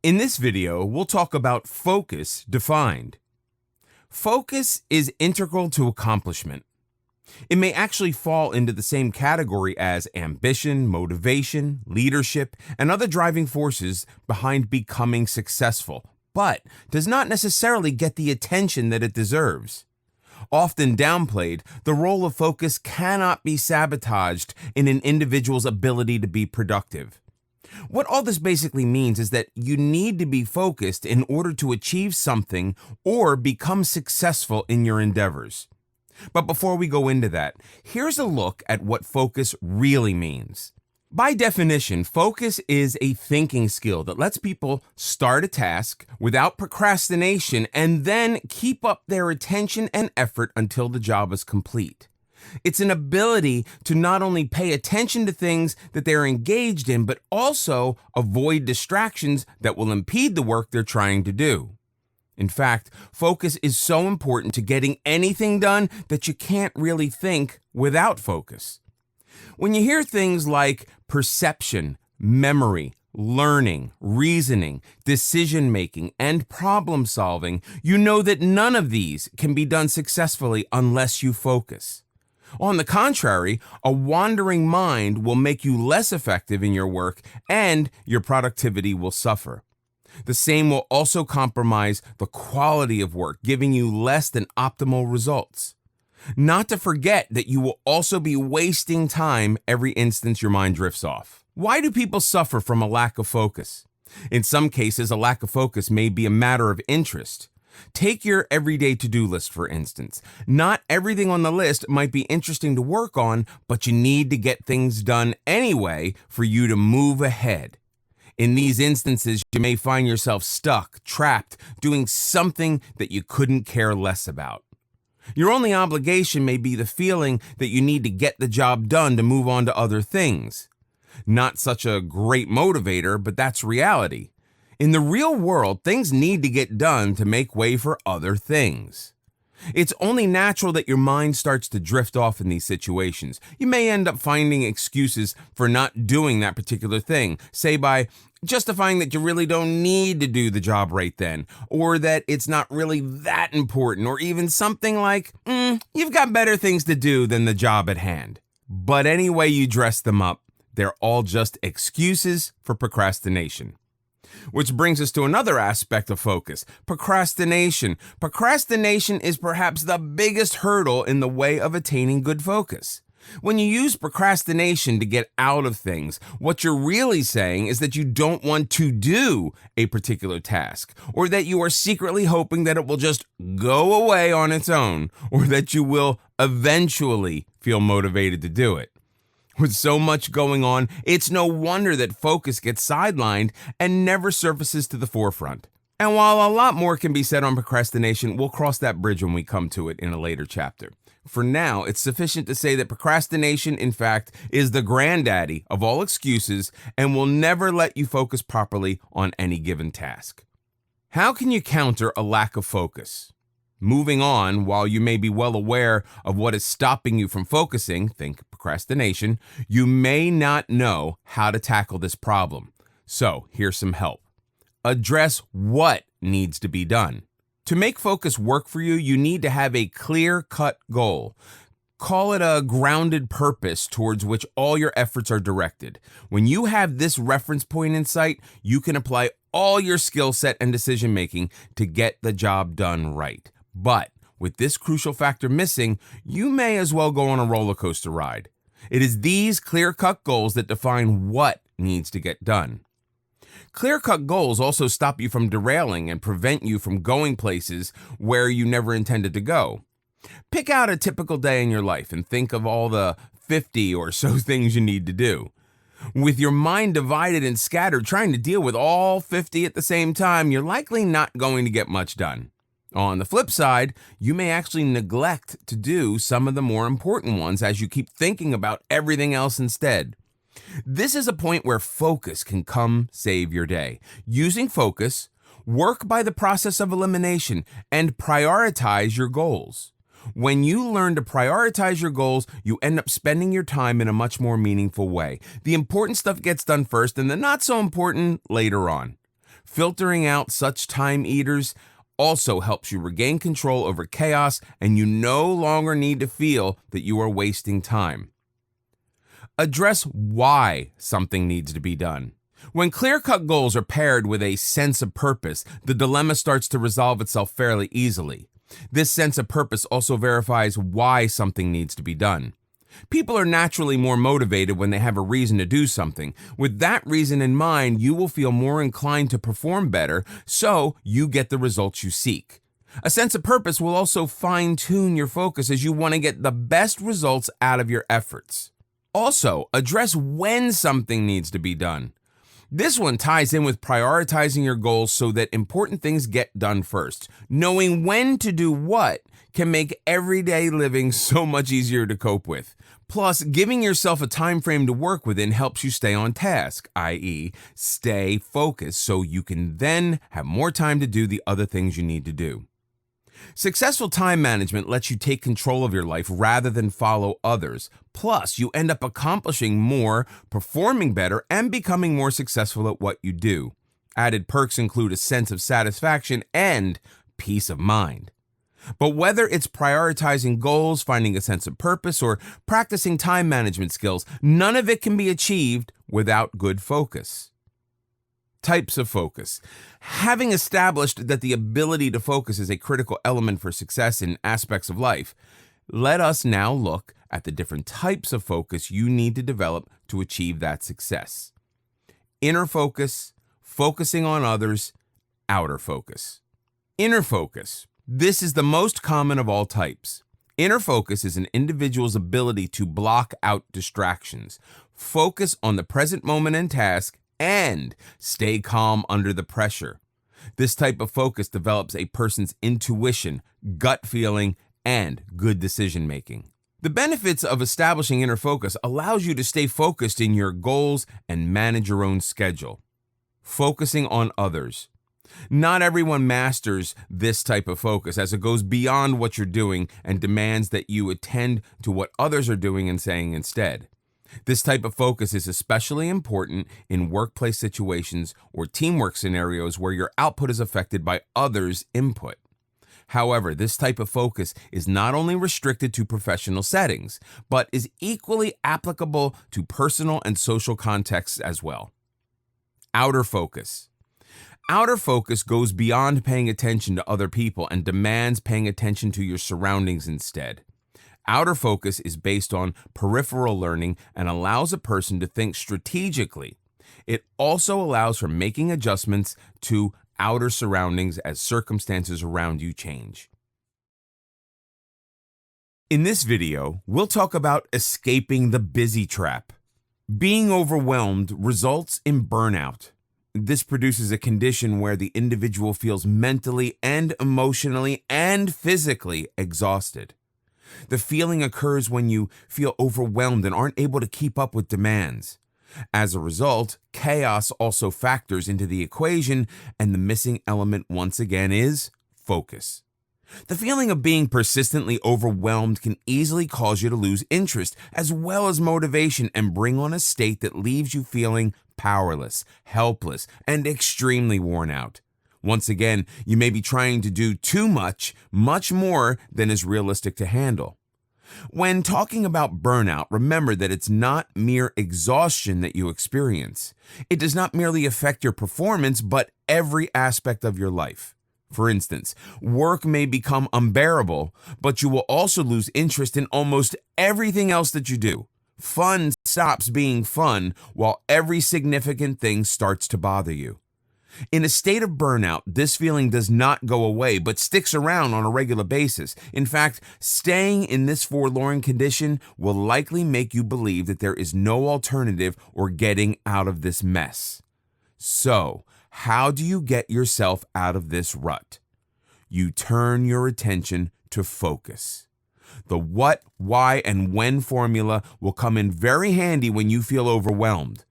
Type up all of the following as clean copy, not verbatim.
In this video, we'll talk about focus defined. Focus is integral to accomplishment. It may actually fall into the same category as ambition, motivation, leadership, and other driving forces behind becoming successful, but does not necessarily get the attention that it deserves. Often downplayed, the role of focus cannot be sabotaged in an individual's ability to be productive. What all this basically means is that you need to be focused in order to achieve something or become successful in your endeavors. But before we go into that, here's a look at what focus really means. By definition, focus is a thinking skill that lets people start a task without procrastination and then keep up their attention and effort until the job is complete. It's an ability to not only pay attention to things that they're engaged in, but also avoid distractions that will impede the work they're trying to do. In fact, focus is so important to getting anything done that you can't really think without focus. When you hear things like perception, memory, learning, reasoning, decision-making, and problem-solving, you know that none of these can be done successfully unless you focus. On the contrary, a wandering mind will make you less effective in your work and your productivity will suffer. The same will also compromise the quality of work, giving you less than optimal results. Not to forget that you will also be wasting time every instance your mind drifts off. Why do people suffer from a lack of focus? In some cases, a lack of focus may be a matter of interest. Take your everyday to-do list, for instance. Not everything on the list might be interesting to work on, but you need to get things done anyway for you to move ahead. In these instances, you may find yourself stuck, trapped, doing something that you couldn't care less about. Your only obligation may be the feeling that you need to get the job done to move on to other things. Not such a great motivator, but that's reality. In the real world, things need to get done to make way for other things. It's only natural that your mind starts to drift off in these situations. You may end up finding excuses for not doing that particular thing, say by justifying that you really don't need to do the job right then, or that it's not really that important, or even something like, you've got better things to do than the job at hand. But any way you dress them up, they're all just excuses for procrastination. Which brings us to another aspect of focus, procrastination. Procrastination is perhaps the biggest hurdle in the way of attaining good focus. When you use procrastination to get out of things, what you're really saying is that you don't want to do a particular task, or that you are secretly hoping that it will just go away on its own, or that you will eventually feel motivated to do it. With so much going on, it's no wonder that focus gets sidelined and never surfaces to the forefront. And while a lot more can be said on procrastination, we'll cross that bridge when we come to it in a later chapter. For now, it's sufficient to say that procrastination, in fact, is the granddaddy of all excuses and will never let you focus properly on any given task. How can you counter a lack of focus? Moving on, while you may be well aware of what is stopping you from focusing, think procrastination, you may not know how to tackle this problem. So here's some help. Address what needs to be done. To make focus work for you, you need to have a clear-cut goal. Call it a grounded purpose towards which all your efforts are directed. When you have this reference point in sight, you can apply all your skill set and decision-making to get the job done right. But with this crucial factor missing, you may as well go on a roller coaster ride. It is these clear-cut goals that define what needs to get done. Clear-cut goals also stop you from derailing and prevent you from going places where you never intended to go. Pick out a typical day in your life and think of all the 50 or so things you need to do. With your mind divided and scattered, trying to deal with all 50 at the same time, you're likely not going to get much done. On the flip side, you may actually neglect to do some of the more important ones as you keep thinking about everything else instead. This is a point where focus can come save your day. Using focus, work by the process of elimination and prioritize your goals. When you learn to prioritize your goals, you end up spending your time in a much more meaningful way. The important stuff gets done first and the not so important later on. Filtering out such time eaters also helps you regain control over chaos, and you no longer need to feel that you are wasting time. Address why something needs to be done. When clear-cut goals are paired with a sense of purpose, the dilemma starts to resolve itself fairly easily. This sense of purpose also verifies why something needs to be done. People are naturally more motivated when they have a reason to do something. With that reason in mind, you will feel more inclined to perform better, so you get the results you seek. A sense of purpose will also fine-tune your focus as you want to get the best results out of your efforts. Also, address when something needs to be done. This one ties in with prioritizing your goals so that important things get done first. Knowing when to do what can make everyday living so much easier to cope with. Plus, giving yourself a time frame to work within helps you stay on task, i.e., stay focused so you can then have more time to do the other things you need to do. Successful time management lets you take control of your life rather than follow others. Plus, you end up accomplishing more, performing better, and becoming more successful at what you do. Added perks include a sense of satisfaction and peace of mind. But whether it's prioritizing goals, finding a sense of purpose, or practicing time management skills, none of it can be achieved without good focus. Types of focus. Having established that the ability to focus is a critical element for success in aspects of life, let us now look at the different types of focus you need to develop to achieve that success. Inner focus, focusing on others, outer focus. Inner focus. This is the most common of all types. Inner focus is an individual's ability to block out distractions, focus on the present moment and task, and stay calm under the pressure. This type of focus develops a person's intuition, gut feeling, and good decision making. The benefits of establishing inner focus allows you to stay focused in your goals and manage your own schedule. Focusing on others. Not everyone masters this type of focus, as it goes beyond what you're doing and demands that you attend to what others are doing and saying instead. This type of focus is especially important in workplace situations or teamwork scenarios where your output is affected by others' input. However, this type of focus is not only restricted to professional settings, but is equally applicable to personal and social contexts as well. Outer focus. Outer focus goes beyond paying attention to other people and demands paying attention to your surroundings instead. Outer focus is based on peripheral learning and allows a person to think strategically. It also allows for making adjustments to outer surroundings as circumstances around you change. In this video, we'll talk about escaping the busy trap. Being overwhelmed results in burnout. This produces a condition where the individual feels mentally and emotionally and physically exhausted. The feeling occurs when you feel overwhelmed and aren't able to keep up with demands. As a result, chaos also factors into the equation, and the missing element once again is focus. The feeling of being persistently overwhelmed can easily cause you to lose interest as well as motivation and bring on a state that leaves you feeling powerless, helpless, and extremely worn out. Once again, you may be trying to do too much more than is realistic to handle. When talking about burnout, remember that it's not mere exhaustion that you experience. It does not merely affect your performance, but every aspect of your life. For instance, work may become unbearable, but you will also lose interest in almost everything else that you do. Fun stops being fun while every significant thing starts to bother you. In a state of burnout, this feeling does not go away, but sticks around on a regular basis. In fact, staying in this forlorn condition will likely make you believe that there is no alternative or getting out of this mess. So, how do you get yourself out of this rut? You turn your attention to focus. The what, why, and when formula will come in very handy when you feel overwhelmed.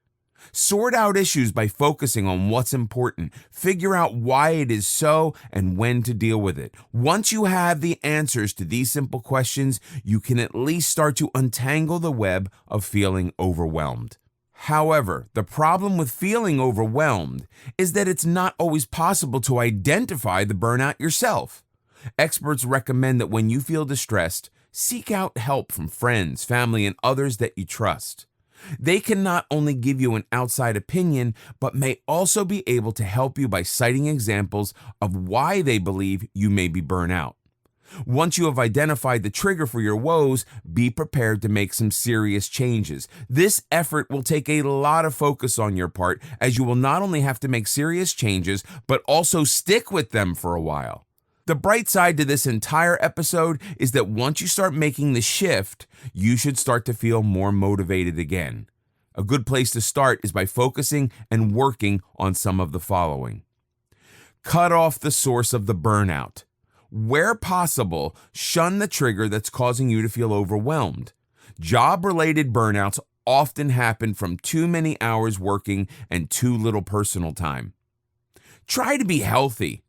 Sort out issues by focusing on what's important. Figure out why it is so and when to deal with it. Once you have the answers to these simple questions, you can at least start to untangle the web of feeling overwhelmed. However, the problem with feeling overwhelmed is that it's not always possible to identify the burnout yourself. Experts recommend that when you feel distressed, seek out help from friends, family, and others that you trust. They can not only give you an outside opinion, but may also be able to help you by citing examples of why they believe you may be burnt out. Once you have identified the trigger for your woes, be prepared to make some serious changes. This effort will take a lot of focus on your part, as you will not only have to make serious changes, but also stick with them for a while. The bright side to this entire episode is that once you start making the shift, you should start to feel more motivated again. A good place to start is by focusing and working on some of the following. Cut off the source of the burnout. Where possible, shun the trigger that's causing you to feel overwhelmed. Job-related burnouts often happen from too many hours working and too little personal time. Try to be healthy.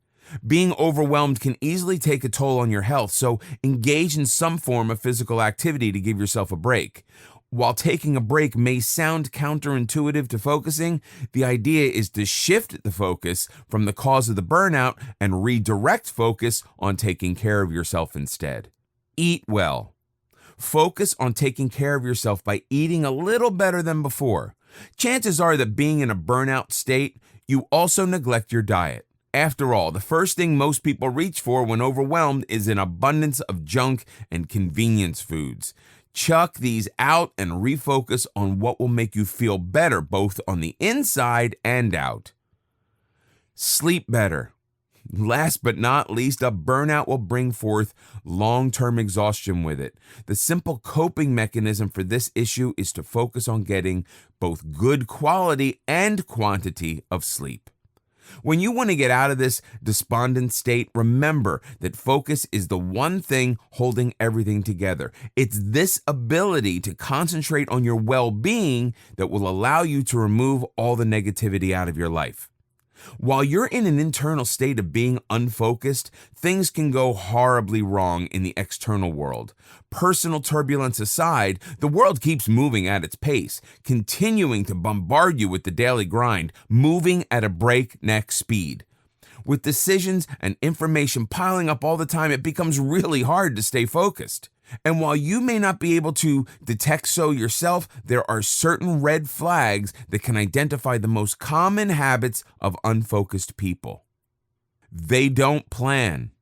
Being overwhelmed can easily take a toll on your health, so engage in some form of physical activity to give yourself a break. While taking a break may sound counterintuitive to focusing, the idea is to shift the focus from the cause of the burnout and redirect focus on taking care of yourself instead. Eat well. Focus on taking care of yourself by eating a little better than before. Chances are that being in a burnout state, you also neglect your diet. After all, the first thing most people reach for when overwhelmed is an abundance of junk and convenience foods. Chuck these out and refocus on what will make you feel better, both on the inside and out. Sleep better. Last but not least, a burnout will bring forth long-term exhaustion with it. The simple coping mechanism for this issue is to focus on getting both good quality and quantity of sleep. When you want to get out of this despondent state, remember that focus is the one thing holding everything together. It's this ability to concentrate on your well-being that will allow you to remove all the negativity out of your life. While you're in an internal state of being unfocused, things can go horribly wrong in the external world. Personal turbulence aside, the world keeps moving at its pace, continuing to bombard you with the daily grind, moving at a breakneck speed. With decisions and information piling up all the time, it becomes really hard to stay focused. And while you may not be able to detect so yourself, there are certain red flags that can identify the most common habits of unfocused people. They don't plan.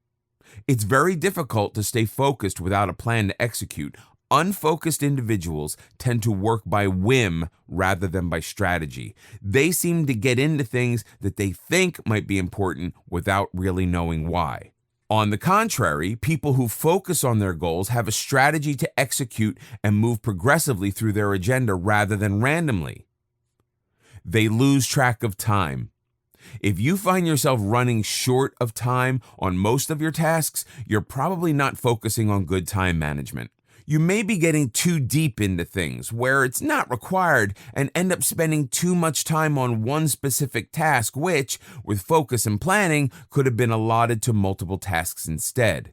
It's very difficult to stay focused without a plan to execute. Unfocused individuals tend to work by whim rather than by strategy. They seem to get into things that they think might be important without really knowing why. On the contrary, people who focus on their goals have a strategy to execute and move progressively through their agenda rather than randomly. They lose track of time. If you find yourself running short of time on most of your tasks, you're probably not focusing on good time management. You may be getting too deep into things where it's not required and end up spending too much time on one specific task, which, with focus and planning, could have been allotted to multiple tasks instead.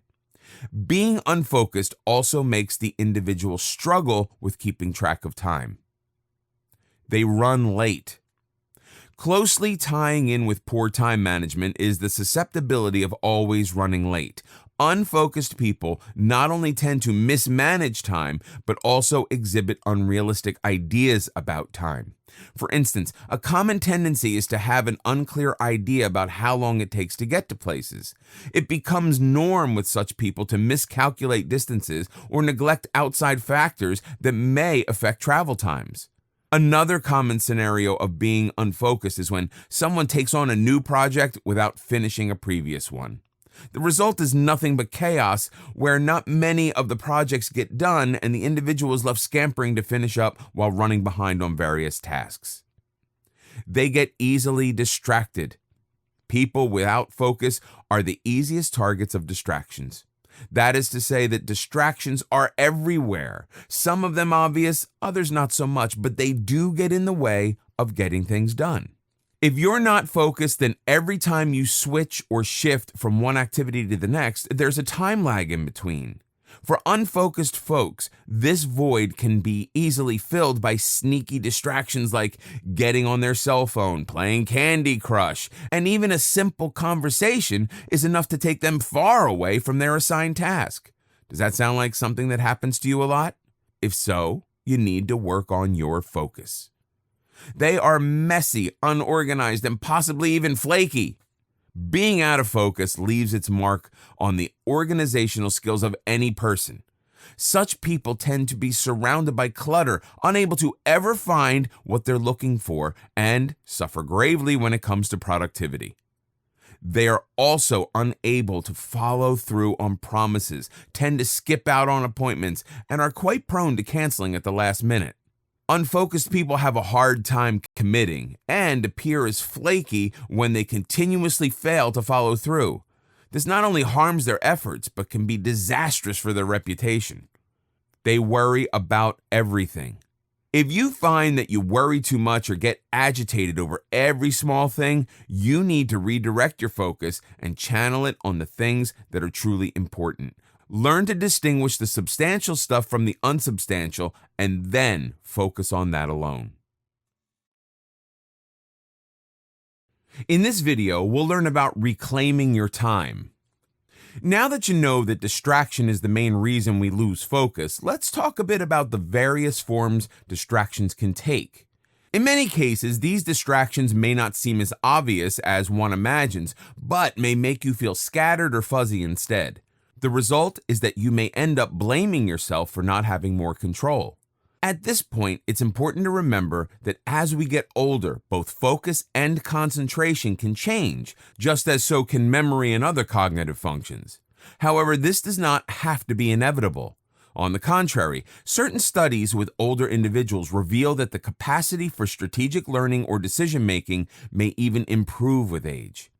Being unfocused also makes the individual struggle with keeping track of time. They run late. Closely tying in with poor time management is the susceptibility of always running late. Unfocused people not only tend to mismanage time, but also exhibit unrealistic ideas about time. For instance, a common tendency is to have an unclear idea about how long it takes to get to places. It becomes norm with such people to miscalculate distances or neglect outside factors that may affect travel times. Another common scenario of being unfocused is when someone takes on a new project without finishing a previous one. The result is nothing but chaos, where not many of the projects get done and the individual is left scampering to finish up while running behind on various tasks. They get easily distracted. People without focus are the easiest targets of distractions. That is to say that distractions are everywhere. Some of them obvious, others not so much, but they do get in the way of getting things done. If you're not focused, then every time you switch or shift from one activity to the next, there's a time lag in between. For unfocused folks, this void can be easily filled by sneaky distractions like getting on their cell phone, playing Candy Crush, and even a simple conversation is enough to take them far away from their assigned task. Does that sound like something that happens to you a lot? If so, you need to work on your focus. They are messy, unorganized, and possibly even flaky. Being out of focus leaves its mark on the organizational skills of any person. Such people tend to be surrounded by clutter, unable to ever find what they're looking for, and suffer gravely when it comes to productivity. They are also unable to follow through on promises, tend to skip out on appointments, and are quite prone to canceling at the last minute. Unfocused people have a hard time committing and appear as flaky when they continuously fail to follow through. This not only harms their efforts, but can be disastrous for their reputation. They worry about everything. If you find that you worry too much or get agitated over every small thing, you need to redirect your focus and channel it on the things that are truly important. Learn to distinguish the substantial stuff from the unsubstantial and then focus on that alone. In this video, we'll learn about reclaiming your time. Now that you know that distraction is the main reason we lose focus, let's talk a bit about the various forms distractions can take. In many cases, these distractions may not seem as obvious as one imagines, but may make you feel scattered or fuzzy instead. The result is that you may end up blaming yourself for not having more control. At this point, it's important to remember that as we get older, both focus and concentration can change, just as so can memory and other cognitive functions. However, this does not have to be inevitable. On the contrary, certain studies with older individuals reveal that the capacity for strategic learning or decision-making may even improve with age.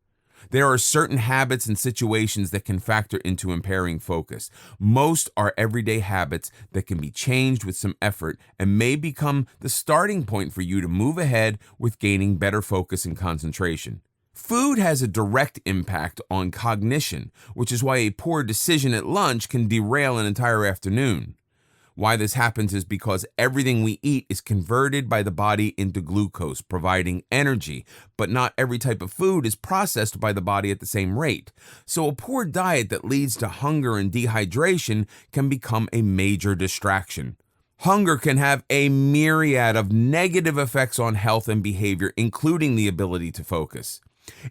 There are certain habits and situations that can factor into impairing focus. Most are everyday habits that can be changed with some effort and may become the starting point for you to move ahead with gaining better focus and concentration. Food has a direct impact on cognition, which is why a poor decision at lunch can derail an entire afternoon. Why this happens is because everything we eat is converted by the body into glucose, providing energy, but not every type of food is processed by the body at the same rate. So a poor diet that leads to hunger and dehydration can become a major distraction. Hunger can have a myriad of negative effects on health and behavior, including the ability to focus.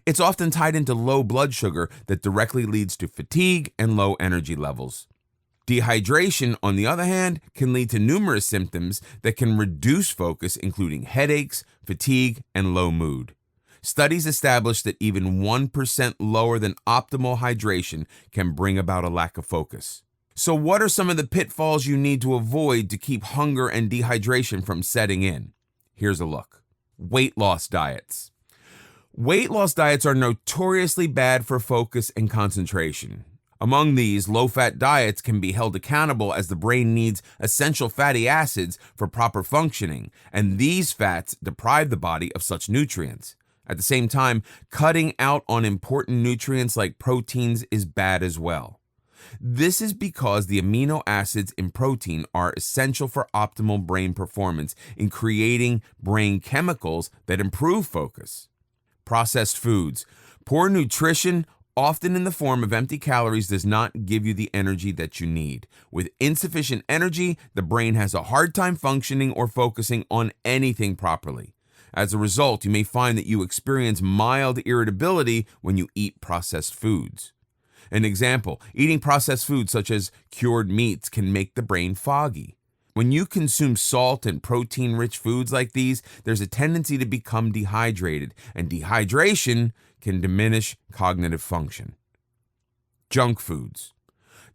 It's often tied into low blood sugar that directly leads to fatigue and low energy levels. Dehydration, on the other hand, can lead to numerous symptoms that can reduce focus, including headaches, fatigue, and low mood. Studies establish that even 1% lower than optimal hydration can bring about a lack of focus. So what are some of the pitfalls you need to avoid to keep hunger and dehydration from setting in? Here's a look. Weight loss diets. Weight loss diets are notoriously bad for focus and concentration. Among these, low-fat diets can be held accountable as the brain needs essential fatty acids for proper functioning, and these fats deprive the body of such nutrients. At the same time, cutting out on important nutrients like proteins is bad as well. This is because the amino acids in protein are essential for optimal brain performance in creating brain chemicals that improve focus. Processed foods. Poor nutrition, often in the form of empty calories, does not give you the energy that you need. With insufficient energy, the brain has a hard time functioning or focusing on anything properly. As a result, you may find that you experience mild irritability when you eat processed foods. An example, eating processed foods such as cured meats can make the brain foggy. When you consume salt and protein-rich foods like these, there's a tendency to become dehydrated, and dehydration can diminish cognitive function. Junk foods.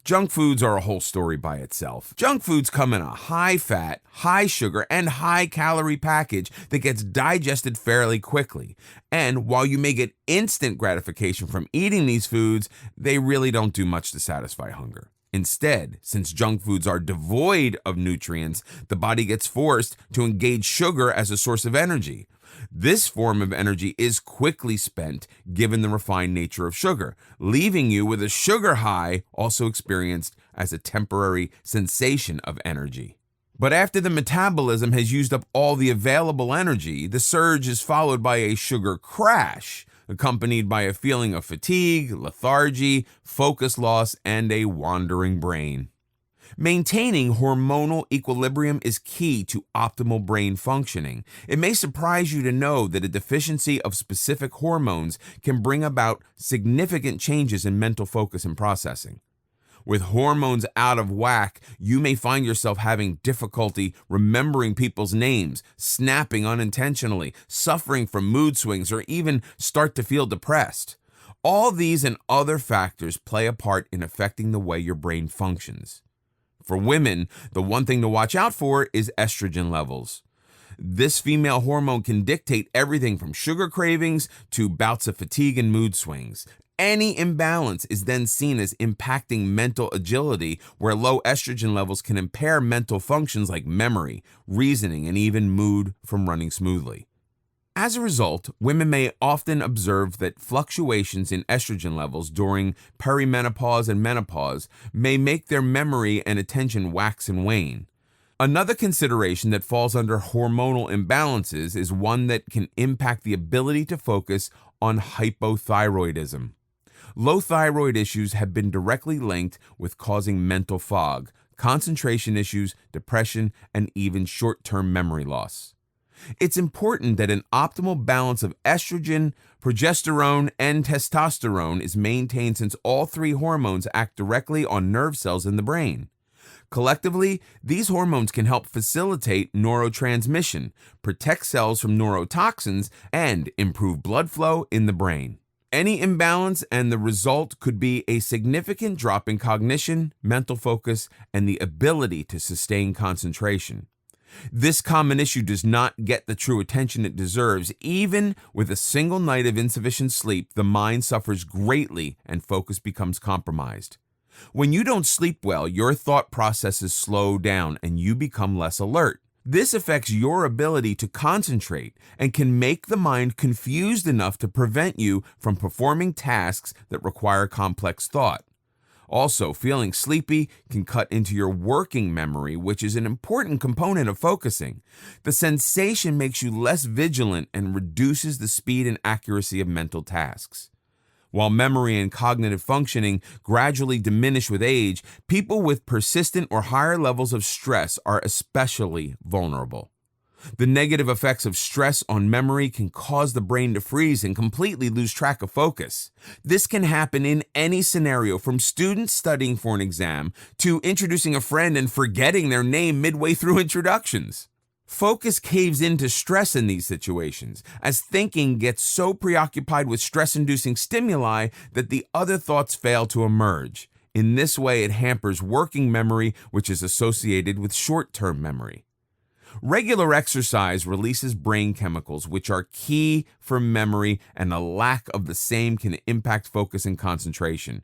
Junk foods are a whole story by itself. Junk foods come in a high-fat, high-sugar, and high-calorie package that gets digested fairly quickly. And while you may get instant gratification from eating these foods, they really don't do much to satisfy hunger. Instead, since junk foods are devoid of nutrients, the body gets forced to engage sugar as a source of energy. This form of energy is quickly spent given the refined nature of sugar, leaving you with a sugar high also experienced as a temporary sensation of energy. But after the metabolism has used up all the available energy, the surge is followed by a sugar crash, accompanied by a feeling of fatigue, lethargy, focus loss, and a wandering brain. Maintaining hormonal equilibrium is key to optimal brain functioning. It may surprise you to know that a deficiency of specific hormones can bring about significant changes in mental focus and processing. With hormones out of whack, you may find yourself having difficulty remembering people's names, snapping unintentionally, suffering from mood swings, or even start to feel depressed. All these and other factors play a part in affecting the way your brain functions. For women, the one thing to watch out for is estrogen levels. This female hormone can dictate everything from sugar cravings to bouts of fatigue and mood swings. Any imbalance is then seen as impacting mental agility, where low estrogen levels can impair mental functions like memory, reasoning, and even mood from running smoothly. As a result, women may often observe that fluctuations in estrogen levels during perimenopause and menopause may make their memory and attention wax and wane. Another consideration that falls under hormonal imbalances is one that can impact the ability to focus on hypothyroidism. Low thyroid issues have been directly linked with causing mental fog, concentration issues, depression, and even short-term memory loss. It's important that an optimal balance of estrogen, progesterone, and testosterone is maintained, since all three hormones act directly on nerve cells in the brain. Collectively, these hormones can help facilitate neurotransmission, protect cells from neurotoxins, and improve blood flow in the brain. Any imbalance, and the result could be a significant drop in cognition, mental focus, and the ability to sustain concentration. This common issue does not get the true attention it deserves. Even with a single night of insufficient sleep, the mind suffers greatly and focus becomes compromised. When you don't sleep well, your thought processes slow down and you become less alert. This affects your ability to concentrate and can make the mind confused enough to prevent you from performing tasks that require complex thought. Also, feeling sleepy can cut into your working memory, which is an important component of focusing. The sensation makes you less vigilant and reduces the speed and accuracy of mental tasks. While memory and cognitive functioning gradually diminish with age, people with persistent or higher levels of stress are especially vulnerable. The negative effects of stress on memory can cause the brain to freeze and completely lose track of focus. This can happen in any scenario, from students studying for an exam to introducing a friend and forgetting their name midway through introductions. Focus caves into stress in these situations, as thinking gets so preoccupied with stress-inducing stimuli that the other thoughts fail to emerge. In this way, it hampers working memory, which is associated with short-term memory. Regular exercise releases brain chemicals which are key for memory, and a lack of the same can impact focus and concentration.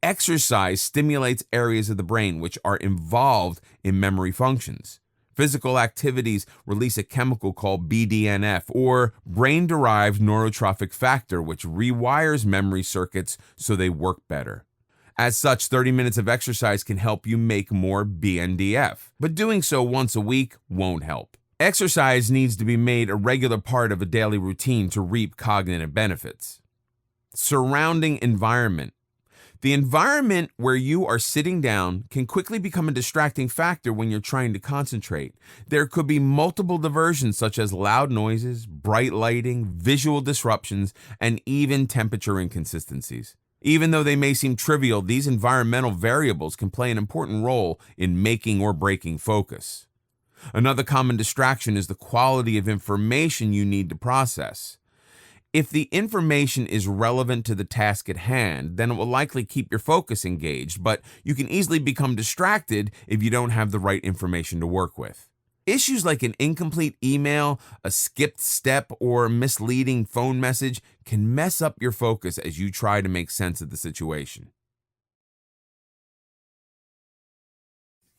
Exercise stimulates areas of the brain which are involved in memory functions. Physical activities release a chemical called BDNF, or brain-derived neurotrophic factor, which rewires memory circuits so they work better. As such, 30 minutes of exercise can help you make more BNDF, but doing so once a week won't help. Exercise needs to be made a regular part of a daily routine to reap cognitive benefits. Surrounding environment. The environment where you are sitting down can quickly become a distracting factor when you're trying to concentrate. There could be multiple diversions, such as loud noises, bright lighting, visual disruptions, and even temperature inconsistencies. Even though they may seem trivial, these environmental variables can play an important role in making or breaking focus. Another common distraction is the quality of information you need to process. If the information is relevant to the task at hand, then it will likely keep your focus engaged, but you can easily become distracted if you don't have the right information to work with. Issues like an incomplete email, a skipped step, or a misleading phone message can mess up your focus as you try to make sense of the situation.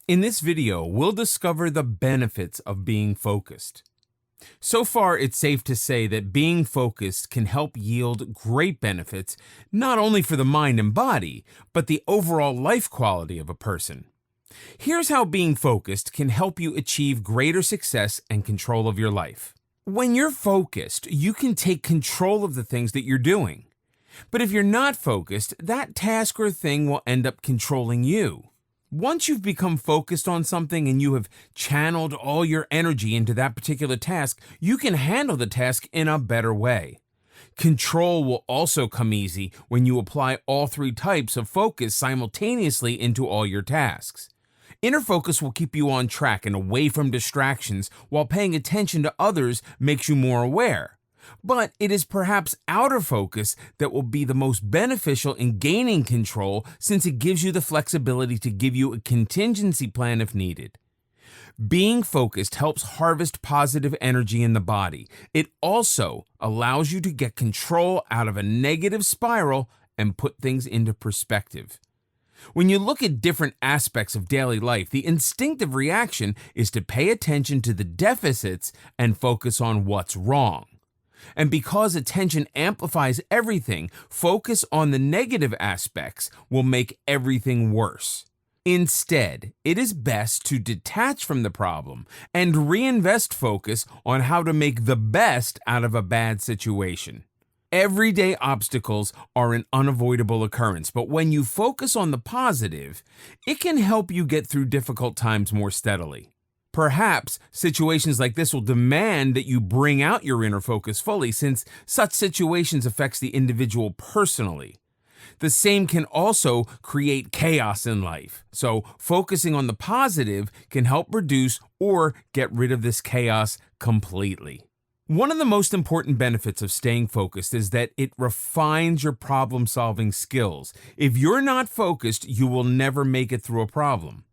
In this video, we'll discover the benefits of being focused. So far, it's safe to say that being focused can help yield great benefits, not only for the mind and body, but the overall life quality of a person. Here's how being focused can help you achieve greater success and control of your life. When you're focused, you can take control of the things that you're doing. But if you're not focused, that task or thing will end up controlling you. Once you've become focused on something and you have channeled all your energy into that particular task, you can handle the task in a better way. Control will also come easy when you apply all three types of focus simultaneously into all your tasks. Inner focus will keep you on track and away from distractions, while paying attention to others makes you more aware. But it is perhaps outer focus that will be the most beneficial in gaining control, since it gives you the flexibility to give you a contingency plan if needed. Being focused helps harvest positive energy in the body. It also allows you to get control out of a negative spiral and put things into perspective. When you look at different aspects of daily life, the instinctive reaction is to pay attention to the deficits and focus on what's wrong. And because attention amplifies everything, focus on the negative aspects will make everything worse. Instead, it is best to detach from the problem and reinvest focus on how to make the best out of a bad situation. Everyday obstacles are an unavoidable occurrence, but when you focus on the positive, it can help you get through difficult times more steadily. Perhaps situations like this will demand that you bring out your inner focus fully, since such situations affects the individual personally. The same can also create chaos in life, so focusing on the positive can help reduce or get rid of this chaos completely. One of the most important benefits of staying focused is that it refines your problem-solving skills. If you're not focused, you will never make it through a problem.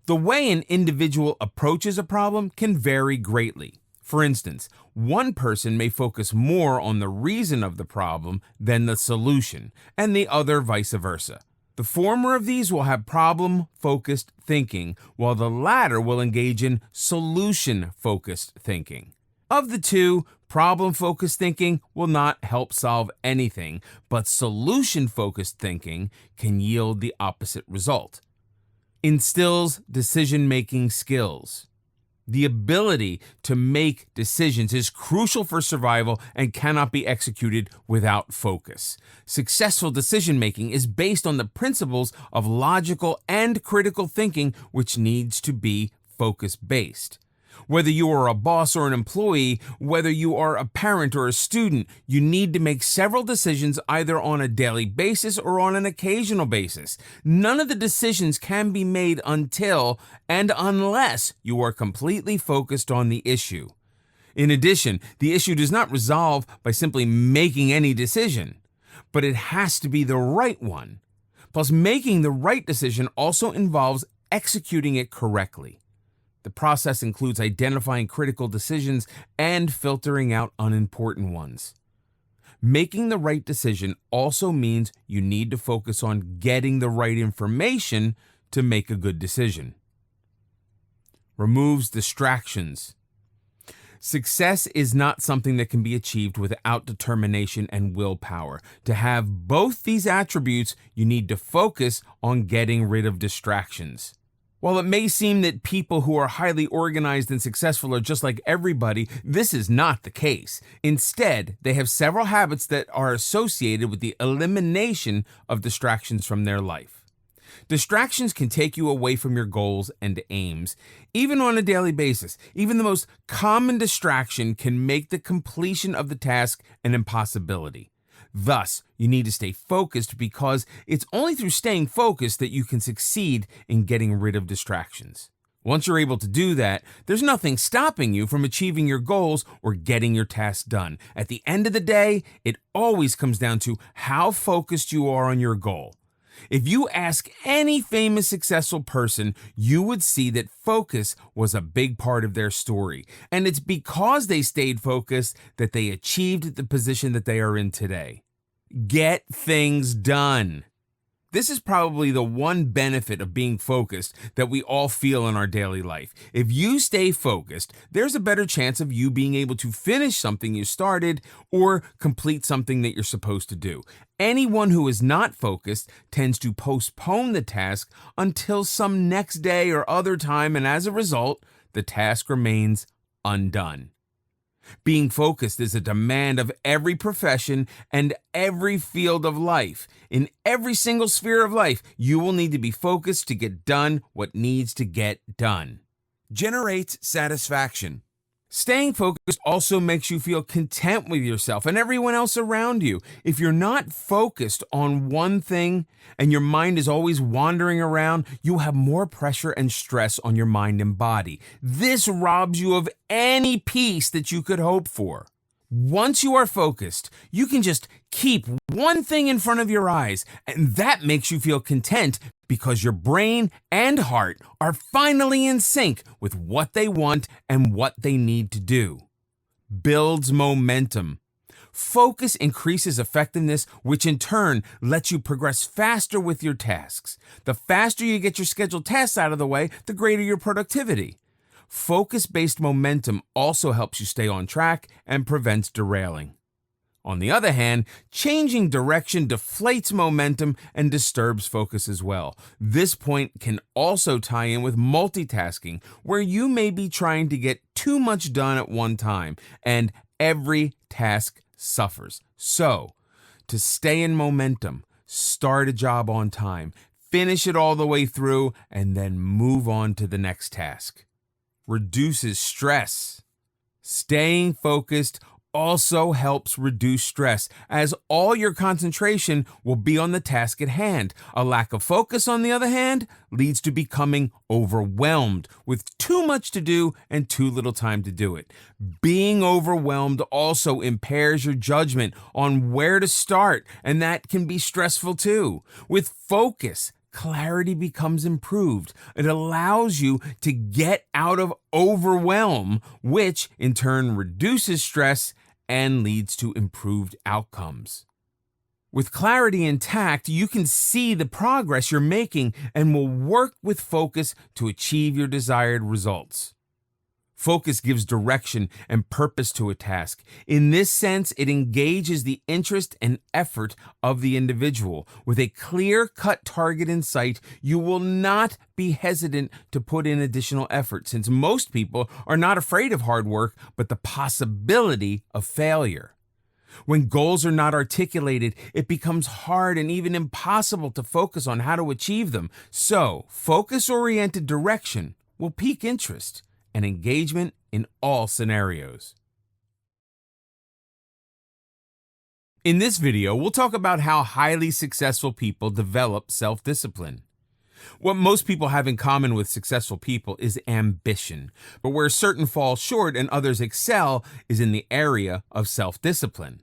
The way an individual approaches a problem can vary greatly. For instance, one person may focus more on the reason of the problem than the solution, and the other vice versa. The former of these will have problem-focused thinking, while the latter will engage in solution-focused thinking. Of the two, problem-focused thinking will not help solve anything, but solution-focused thinking can yield the opposite result. Instills decision-making skills. The ability to make decisions is crucial for survival and cannot be executed without focus. Successful decision-making is based on the principles of logical and critical thinking, which needs to be focus-based. Whether you are a boss or an employee, whether you are a parent or a student, you need to make several decisions either on a daily basis or on an occasional basis. None of the decisions can be made until and unless you are completely focused on the issue. In addition, the issue does not resolve by simply making any decision, but it has to be the right one. Plus, making the right decision also involves executing it correctly. The process includes identifying critical decisions and filtering out unimportant ones. Making the right decision also means you need to focus on getting the right information to make a good decision. Removes distractions. Success is not something that can be achieved without determination and willpower. To have both these attributes, you need to focus on getting rid of distractions. While it may seem that people who are highly organized and successful are just like everybody, this is not the case. Instead, they have several habits that are associated with the elimination of distractions from their life. Distractions can take you away from your goals and aims, even on a daily basis. Even the most common distraction can make the completion of the task an impossibility. Thus, you need to stay focused, because it's only through staying focused that you can succeed in getting rid of distractions. Once you're able to do that, there's nothing stopping you from achieving your goals or getting your tasks done. At the end of the day, it always comes down to how focused you are on your goal. If you ask any famous successful person, you would see that focus was a big part of their story. And it's because they stayed focused that they achieved the position that they are in today. Get things done. This is probably the one benefit of being focused that we all feel in our daily life. If you stay focused, there's a better chance of you being able to finish something you started or complete something that you're supposed to do. Anyone who is not focused tends to postpone the task until some next day or other time, and as a result, the task remains undone. Being focused is a demand of every profession and every field of life. In every single sphere of life, you will need to be focused to get done what needs to get done. Generates satisfaction. Staying focused also makes you feel content with yourself and everyone else around you. If you're not focused on one thing and your mind is always wandering around, you have more pressure and stress on your mind and body. This robs you of any peace that you could hope for. Once you are focused, you can just keep one thing in front of your eyes, and that makes you feel content because your brain and heart are finally in sync with what they want and what they need to do. Builds momentum. Focus increases effectiveness, which in turn lets you progress faster with your tasks. The faster you get your scheduled tasks out of the way, the greater your productivity. Focus-based momentum also helps you stay on track and prevents derailing. On the other hand, changing direction deflates momentum and disturbs focus as well. This point can also tie in with multitasking, where you may be trying to get too much done at one time, and every task suffers. So, to stay in momentum, start a job on time, finish it all the way through, and then move on to the next task. Reduces stress. Staying focused also helps reduce stress, as all your concentration will be on the task at hand. A lack of focus, on the other hand, leads to becoming overwhelmed with too much to do and too little time to do it. Being overwhelmed also impairs your judgment on where to start, and that can be stressful too. With focus, clarity becomes improved. It allows you to get out of overwhelm, which in turn reduces stress and leads to improved outcomes. With clarity intact, you can see the progress you're making and will work with focus to achieve your desired results. Focus gives direction and purpose to a task. In this sense, it engages the interest and effort of the individual. With a clear-cut target in sight, you will not be hesitant to put in additional effort, since most people are not afraid of hard work, but the possibility of failure. When goals are not articulated, it becomes hard and even impossible to focus on how to achieve them. So, focus-oriented direction will pique interest and engagement in all scenarios. In this video, we'll talk about how highly successful people develop self-discipline. What most people have in common with successful people is ambition, but where certain fall short and others excel is in the area of self-discipline.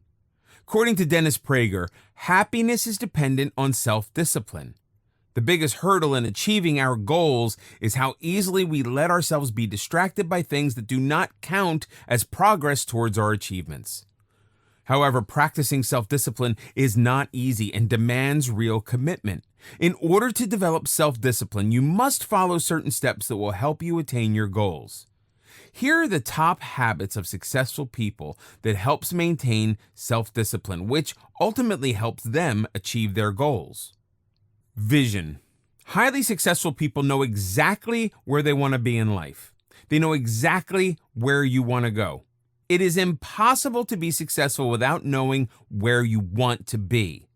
According to Dennis Prager, happiness is dependent on self-discipline. The biggest hurdle in achieving our goals is how easily we let ourselves be distracted by things that do not count as progress towards our achievements. However, practicing self-discipline is not easy and demands real commitment. In order to develop self-discipline, you must follow certain steps that will help you attain your goals. Here are the top habits of successful people that helps maintain self-discipline, which ultimately helps them achieve their goals. Vision. Highly successful people know exactly where they want to be in life. They know exactly where you want to go. It is impossible to be successful without knowing where you want to be.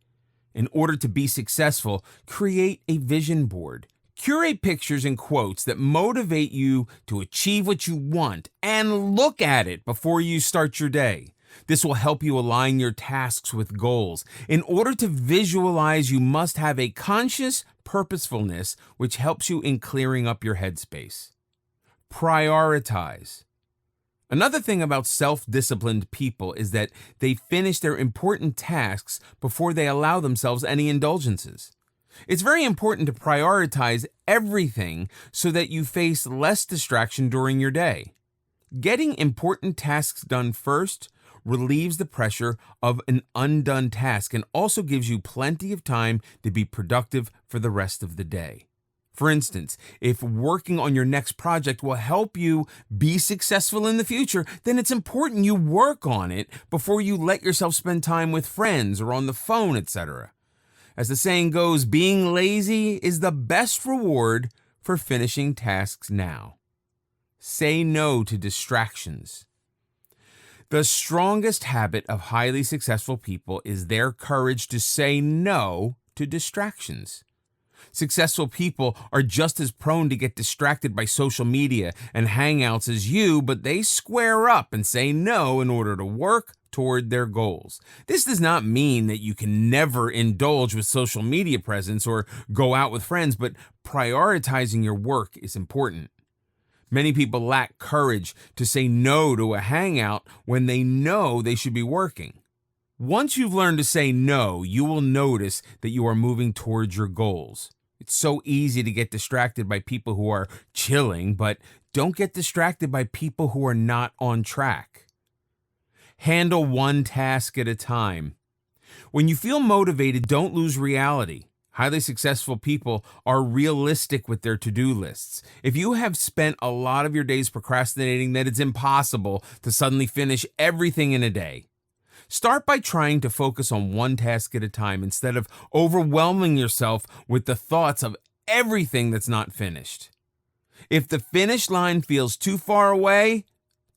In order to be successful, create a vision board. Curate pictures and quotes that motivate you to achieve what you want, and look at it before you start your day. This will help you align your tasks with goals. In order to visualize, you must have a conscious purposefulness, which helps you in clearing up your headspace. Prioritize. Another thing about self-disciplined people is that they finish their important tasks before they allow themselves any indulgences. It's very important to prioritize everything so that you face less distraction during your day. Getting important tasks done first relieves the pressure of an undone task and also gives you plenty of time to be productive for the rest of the day. For instance, if working on your next project will help you be successful in the future, then it's important you work on it before you let yourself spend time with friends or on the phone, etc. As the saying goes, being lazy is the best reward for finishing tasks now. Say no to distractions. The strongest habit of highly successful people is their courage to say no to distractions. Successful people are just as prone to get distracted by social media and hangouts as you, but they square up and say no in order to work toward their goals. This does not mean that you can never indulge with social media presence or go out with friends, but prioritizing your work is important. Many people lack courage to say no to a hangout when they know they should be working. Once you've learned to say no, you will notice that you are moving towards your goals. It's so easy to get distracted by people who are chilling, but don't get distracted by people who are not on track. Handle one task at a time. When you feel motivated, don't lose reality. Highly successful people are realistic with their to-do lists. If you have spent a lot of your days procrastinating, then it's impossible to suddenly finish everything in a day. Start by trying to focus on one task at a time instead of overwhelming yourself with the thoughts of everything that's not finished. If the finish line feels too far away,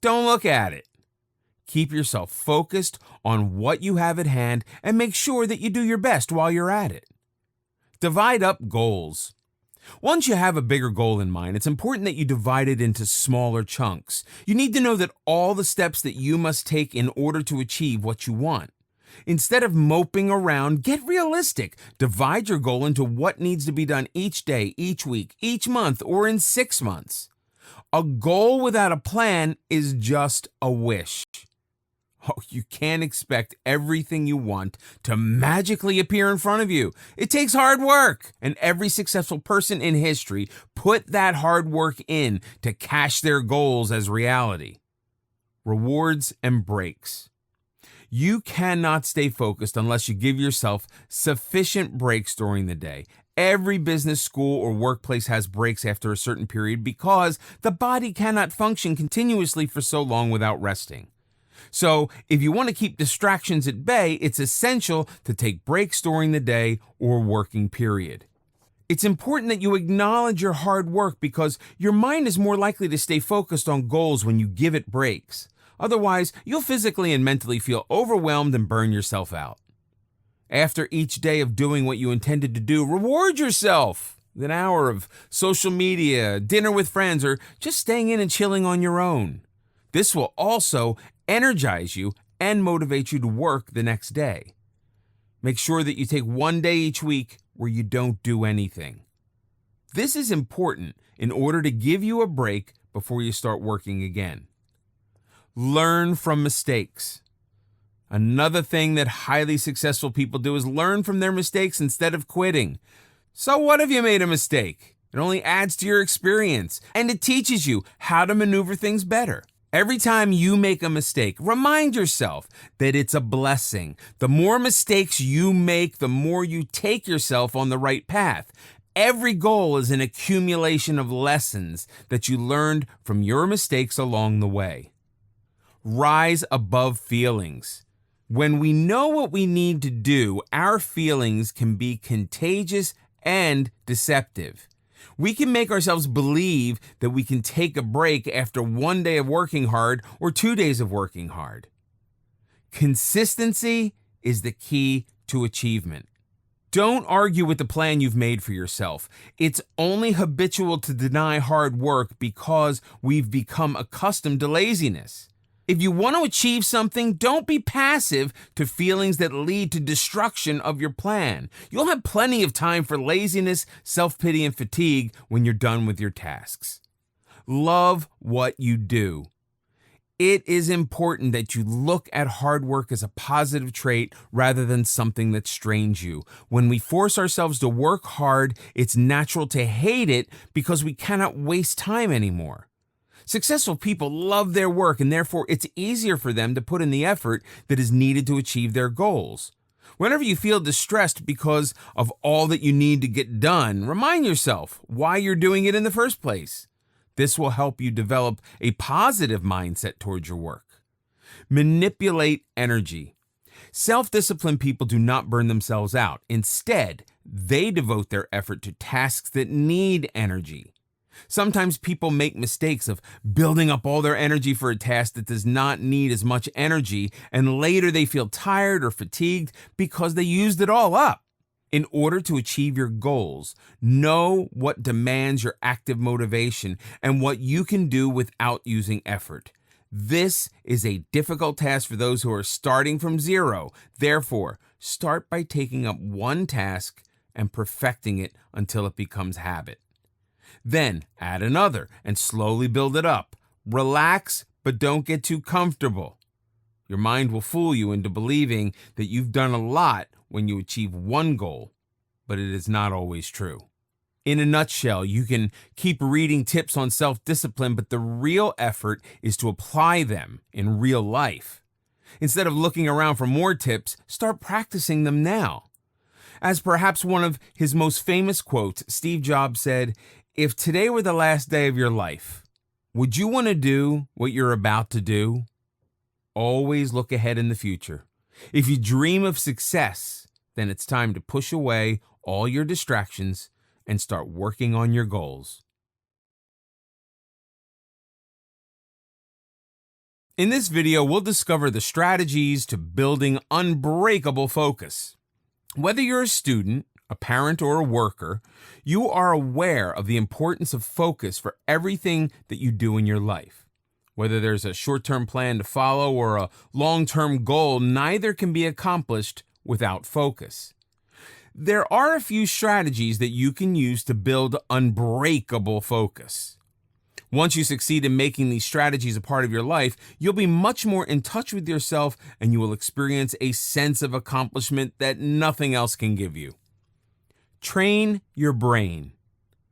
don't look at it. Keep yourself focused on what you have at hand and make sure that you do your best while you're at it. Divide up goals. Once you have a bigger goal in mind, it's important that you divide it into smaller chunks. You need to know that all the steps that you must take in order to achieve what you want. Instead of moping around, get realistic. Divide your goal into what needs to be done each day, each week, each month, or in 6 months. A goal without a plan is just a wish. Oh, you can't expect everything you want to magically appear in front of you. It takes hard work, and every successful person in history put that hard work in to cash their goals as reality. Rewards and breaks. You cannot stay focused unless you give yourself sufficient breaks during the day. Every business, school, or workplace has breaks after a certain period because the body cannot function continuously for so long without resting. So, if you want to keep distractions at bay, it's essential to take breaks during the day or working period. It's important that you acknowledge your hard work because your mind is more likely to stay focused on goals when you give it breaks. Otherwise, you'll physically and mentally feel overwhelmed and burn yourself out. After each day of doing what you intended to do, reward yourself. An hour of social media, dinner with friends, or just staying in and chilling on your own. This will also energize you and motivate you to work the next day. Make sure that you take one day each week where you don't do anything. This is important in order to give you a break before you start working again. Learn from mistakes. Another thing that highly successful people do is learn from their mistakes instead of quitting. So what if you made a mistake? It only adds to your experience, and it teaches you how to maneuver things better. Every time you make a mistake, remind yourself that it's a blessing. The more mistakes you make, the more you take yourself on the right path. Every goal is an accumulation of lessons that you learned from your mistakes along the way. Rise above feelings. When we know what we need to do, our feelings can be contagious and deceptive. We can make ourselves believe that we can take a break after one day of working hard or 2 days of working hard. Consistency is the key to achievement. Don't argue with the plan you've made for yourself. It's only habitual to deny hard work because we've become accustomed to laziness. If you want to achieve something, don't be passive to feelings that lead to destruction of your plan. You'll have plenty of time for laziness, self-pity, and fatigue when you're done with your tasks. Love what you do. It is important that you look at hard work as a positive trait rather than something that strains you. When we force ourselves to work hard, it's natural to hate it because we cannot waste time anymore. Successful people love their work, and therefore it's easier for them to put in the effort that is needed to achieve their goals. Whenever you feel distressed because of all that you need to get done, remind yourself why you're doing it in the first place. This will help you develop a positive mindset towards your work. Manipulate energy. Self-disciplined people do not burn themselves out. Instead, they devote their effort to tasks that need energy. Sometimes people make mistakes of building up all their energy for a task that does not need as much energy, and later they feel tired or fatigued because they used it all up. In order to achieve your goals, know what demands your active motivation and what you can do without using effort. This is a difficult task for those who are starting from zero. Therefore, start by taking up one task and perfecting it until it becomes habit. Then add another and slowly build it up. Relax, but don't get too comfortable. Your mind will fool you into believing that you've done a lot when you achieve one goal, but it is not always true. In a nutshell, you can keep reading tips on self-discipline, but the real effort is to apply them in real life. Instead of looking around for more tips, start practicing them now. As perhaps one of his most famous quotes, Steve Jobs said, "If today were the last day of your life, would you want to do what you're about to do?" Always look ahead in the future. If you dream of success, then it's time to push away all your distractions and start working on your goals. In this video, we'll discover the strategies to building unbreakable focus. Whether you're a student, a parent, or a worker, you are aware of the importance of focus for everything that you do in your life. Whether there's a short-term plan to follow or a long-term goal, neither can be accomplished without focus. There are a few strategies that you can use to build unbreakable focus. Once you succeed in making these strategies a part of your life, you'll be much more in touch with yourself and you will experience a sense of accomplishment that nothing else can give you. Train your brain.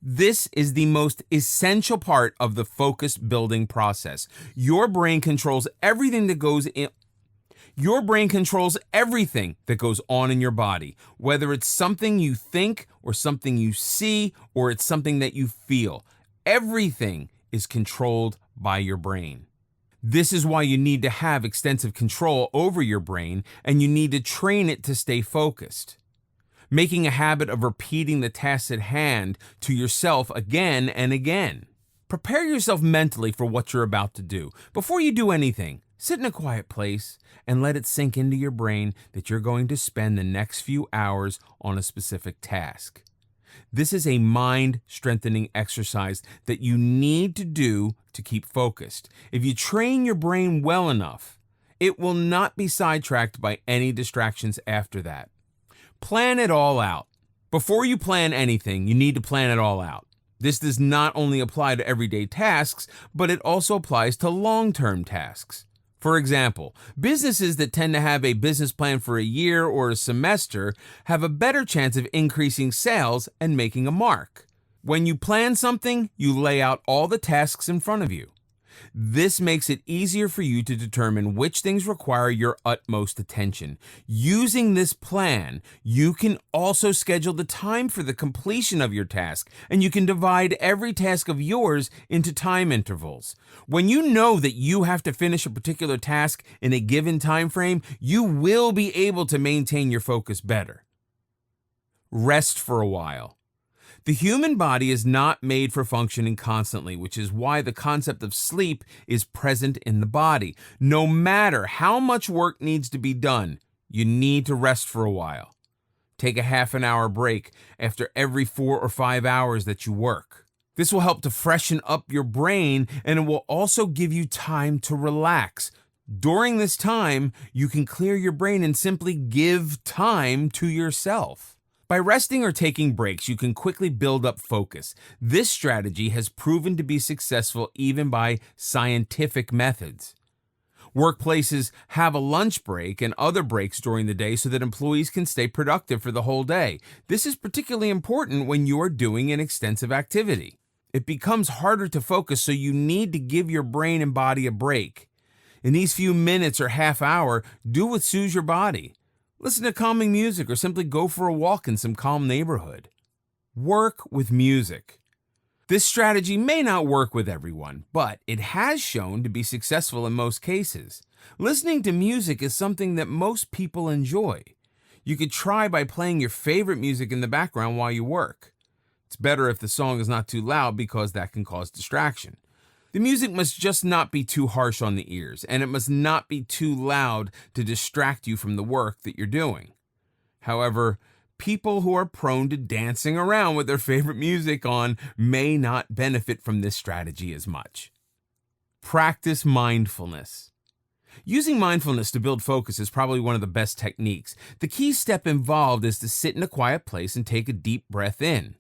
This is the most essential part of the focus building process. Your brain controls everything that goes on in your body, whether it's something you think or something you see or it's something that you feel. Everything is controlled by your brain. This is why you need to have extensive control over your brain, and you need to train it to stay focused. Making a habit of repeating the tasks at hand to yourself again and again. Prepare yourself mentally for what you're about to do. Before you do anything, sit in a quiet place and let it sink into your brain that you're going to spend the next few hours on a specific task. This is a mind-strengthening exercise that you need to do to keep focused. If you train your brain well enough, it will not be sidetracked by any distractions after that. Plan it all out. Before you plan anything, you need to plan it all out. This does not only apply to everyday tasks, but it also applies to long-term tasks. For example, businesses that tend to have a business plan for a year or a semester have a better chance of increasing sales and making a mark. When you plan something, you lay out all the tasks in front of you. This makes it easier for you to determine which things require your utmost attention. Using this plan, you can also schedule the time for the completion of your task, and you can divide every task of yours into time intervals. When you know that you have to finish a particular task in a given time frame, you will be able to maintain your focus better. Rest for a while. The human body is not made for functioning constantly, which is why the concept of sleep is present in the body. No matter how much work needs to be done, you need to rest for a while. Take a half an hour break after every 4 or 5 hours that you work. This will help to freshen up your brain, and it will also give you time to relax. During this time, you can clear your brain and simply give time to yourself. By resting or taking breaks, you can quickly build up focus. This strategy has proven to be successful even by scientific methods. Workplaces have a lunch break and other breaks during the day so that employees can stay productive for the whole day. This is particularly important when you are doing an extensive activity. It becomes harder to focus, so you need to give your brain and body a break. In these few minutes or half hour, do what soothes your body. Listen to calming music or simply go for a walk in some calm neighborhood. Work with music. This strategy may not work with everyone, but it has shown to be successful in most cases. Listening to music is something that most people enjoy. You could try by playing your favorite music in the background while you work. It's better if the song is not too loud because that can cause distraction. The music must just not be too harsh on the ears, and it must not be too loud to distract you from the work that you're doing. However, people who are prone to dancing around with their favorite music on may not benefit from this strategy as much. Practice mindfulness. Using mindfulness to build focus is probably one of the best techniques. The key step involved is to sit in a quiet place and take a deep breath in.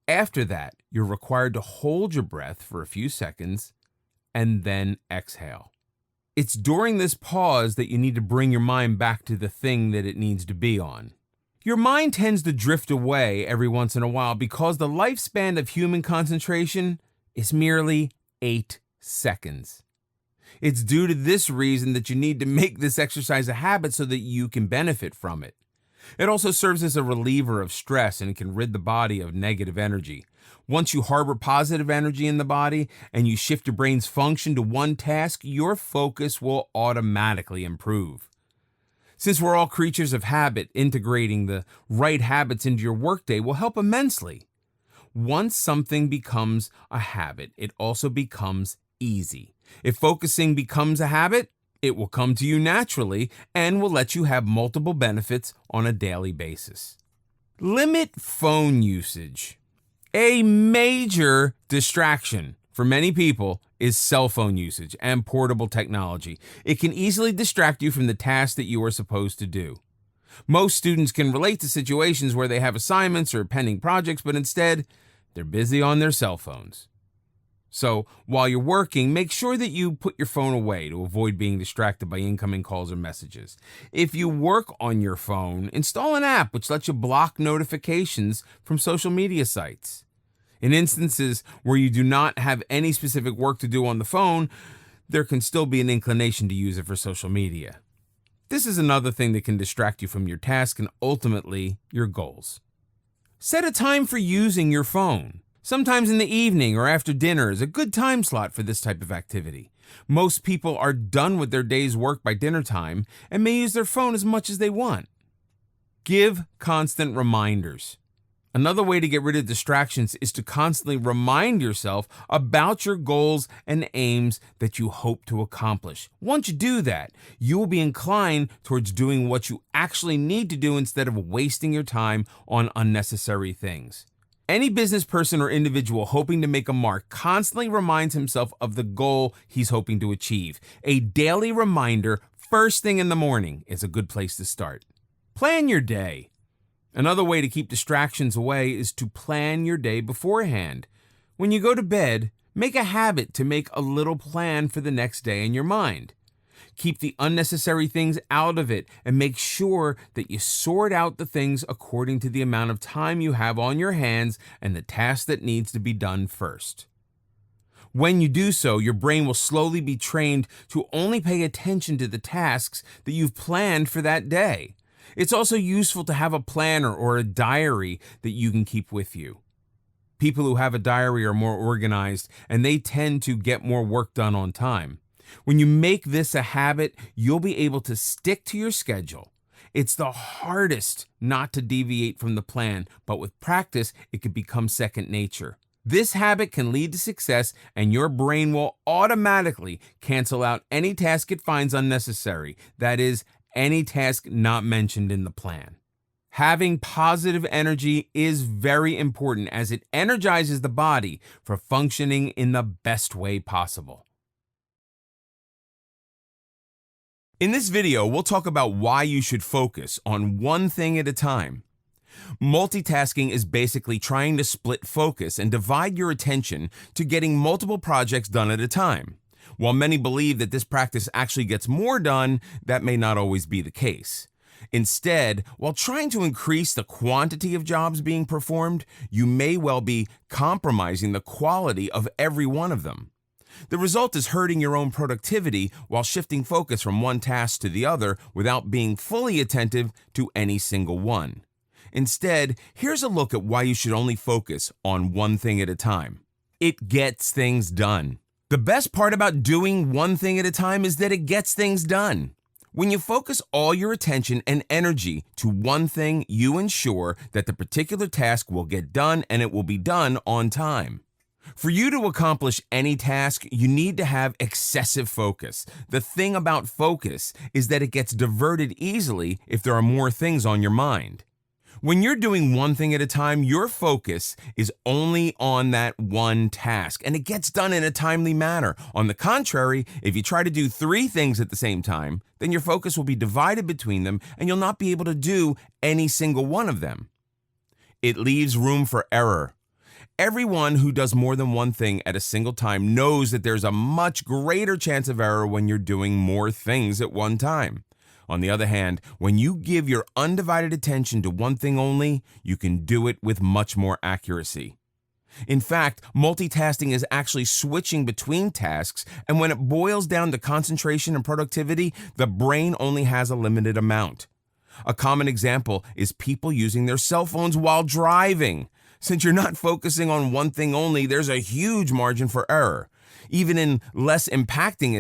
After that, you're required to hold your breath for a few seconds and then exhale. It's during this pause that you need to bring your mind back to the thing that it needs to be on. Your mind tends to drift away every once in a while because the lifespan of human concentration is merely 8 seconds. It's due to this reason that you need to make this exercise a habit so that you can benefit from it. It also serves as a reliever of stress and can rid the body of negative energy. Once you harbor positive energy in the body and you shift your brain's function to one task, your focus will automatically improve. Since we're all creatures of habit, integrating the right habits into your workday will help immensely. Once something becomes a habit, it also becomes easy. If focusing becomes a habit, it will come to you naturally and will let you have multiple benefits on a daily basis. Limit phone usage. A major distraction for many people is cell phone usage and portable technology. It can easily distract you from the tasks that you are supposed to do. Most students can relate to situations where they have assignments or pending projects, but instead, they're busy on their cell phones. So, while you're working, make sure that you put your phone away to avoid being distracted by incoming calls or messages. If you work on your phone, install an app which lets you block notifications from social media sites. In instances where you do not have any specific work to do on the phone, there can still be an inclination to use it for social media. This is another thing that can distract you from your task and ultimately your goals. Set a time for using your phone. Sometimes in the evening or after dinner is a good time slot for this type of activity. Most people are done with their day's work by dinner time and may use their phone as much as they want. Give constant reminders. Another way to get rid of distractions is to constantly remind yourself about your goals and aims that you hope to accomplish. Once you do that, you will be inclined towards doing what you actually need to do instead of wasting your time on unnecessary things. Any business person or individual hoping to make a mark constantly reminds himself of the goal he's hoping to achieve. A daily reminder first thing in the morning is a good place to start. Plan your day. Another way to keep distractions away is to plan your day beforehand. When you go to bed, make a habit to make a little plan for the next day in your mind. Keep the unnecessary things out of it and make sure that you sort out the things according to the amount of time you have on your hands and the task that needs to be done first. When you do so, your brain will slowly be trained to only pay attention to the tasks that you've planned for that day. It's also useful to have a planner or a diary that you can keep with you. People who have a diary are more organized and they tend to get more work done on time. When you make this a habit, you'll be able to stick to your schedule. It's the hardest not to deviate from the plan, but with practice, it can become second nature. This habit can lead to success, and your brain will automatically cancel out any task it finds unnecessary. That is, any task not mentioned in the plan. Having positive energy is very important as it energizes the body for functioning in the best way possible. In this video, we'll talk about why you should focus on one thing at a time. Multitasking is basically trying to split focus and divide your attention to getting multiple projects done at a time. While many believe that this practice actually gets more done, that may not always be the case. Instead, while trying to increase the quantity of jobs being performed, you may well be compromising the quality of every one of them. The result is hurting your own productivity while shifting focus from one task to the other without being fully attentive to any single one. Instead, here's a look at why you should only focus on one thing at a time. It gets things done. The best part about doing one thing at a time is that it gets things done. When you focus all your attention and energy to one thing, you ensure that the particular task will get done and it will be done on time. For you to accomplish any task, you need to have excessive focus. The thing about focus is that it gets diverted easily if there are more things on your mind. When you're doing one thing at a time, your focus is only on that one task, and it gets done in a timely manner. On the contrary, if you try to do 3 things at the same time, then your focus will be divided between them, and you'll not be able to do any single one of them. It leaves room for error. Everyone who does more than one thing at a single time knows that there's a much greater chance of error when you're doing more things at one time. On the other hand, when you give your undivided attention to one thing only, you can do it with much more accuracy. In fact, multitasking is actually switching between tasks, and when it boils down to concentration and productivity, the brain only has a limited amount. A common example is people using their cell phones while driving. Since you're not focusing on one thing only, there's a huge margin for error. Even in less impacting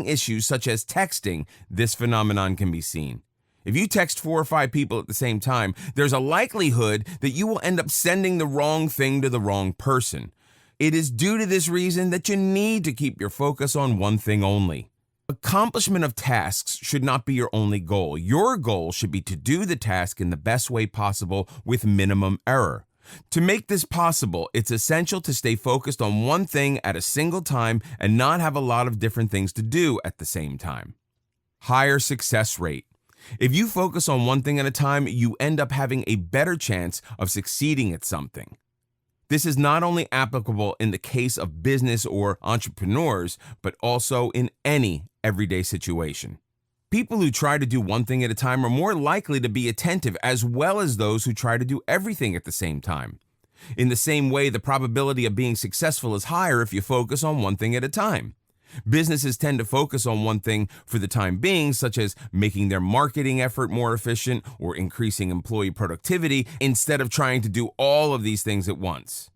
issues such as texting, this phenomenon can be seen. If you text 4 or 5 people at the same time, there's a likelihood that you will end up sending the wrong thing to the wrong person. It is due to this reason that you need to keep your focus on one thing only. Accomplishment of tasks should not be your only goal. Your goal should be to do the task in the best way possible with minimum error. To make this possible, it's essential to stay focused on one thing at a single time and not have a lot of different things to do at the same time. Higher success rate. If you focus on one thing at a time, you end up having a better chance of succeeding at something. This is not only applicable in the case of business or entrepreneurs, but also in any everyday situation. People who try to do one thing at a time are more likely to be attentive, as well as those who try to do everything at the same time. In the same way, the probability of being successful is higher if you focus on one thing at a time. Businesses tend to focus on one thing for the time being, such as making their marketing effort more efficient or increasing employee productivity, instead of trying to do all of these things at once.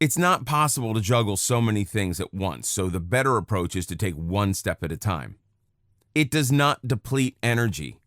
It's not possible to juggle so many things at once, so the better approach is to take one step at a time. It does not deplete energy.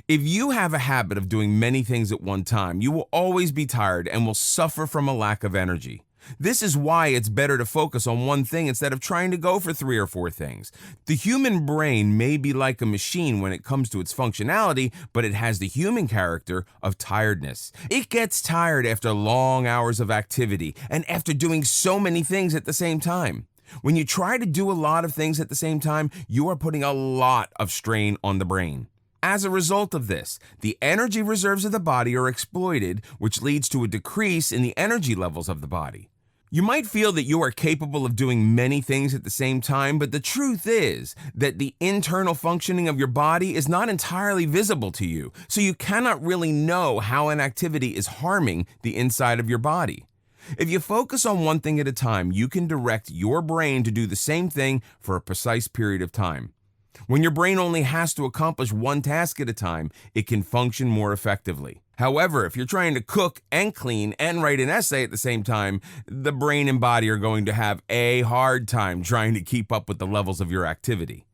If you have a habit of doing many things at one time, you will always be tired and will suffer from a lack of energy. This is why it's better to focus on one thing instead of trying to go for 3 or 4 things. The human brain may be like a machine when it comes to its functionality, but it has the human character of tiredness. It gets tired after long hours of activity and after doing so many things at the same time. When you try to do a lot of things at the same time, you are putting a lot of strain on the brain. As a result of this, the energy reserves of the body are exploited, which leads to a decrease in the energy levels of the body. You might feel that you are capable of doing many things at the same time, but the truth is that the internal functioning of your body is not entirely visible to you, so you cannot really know how an activity is harming the inside of your body. If you focus on one thing at a time, you can direct your brain to do the same thing for a precise period of time. When your brain only has to accomplish one task at a time, it can function more effectively. However, if you're trying to cook and clean and write an essay at the same time, the brain and body are going to have a hard time trying to keep up with the levels of your activity.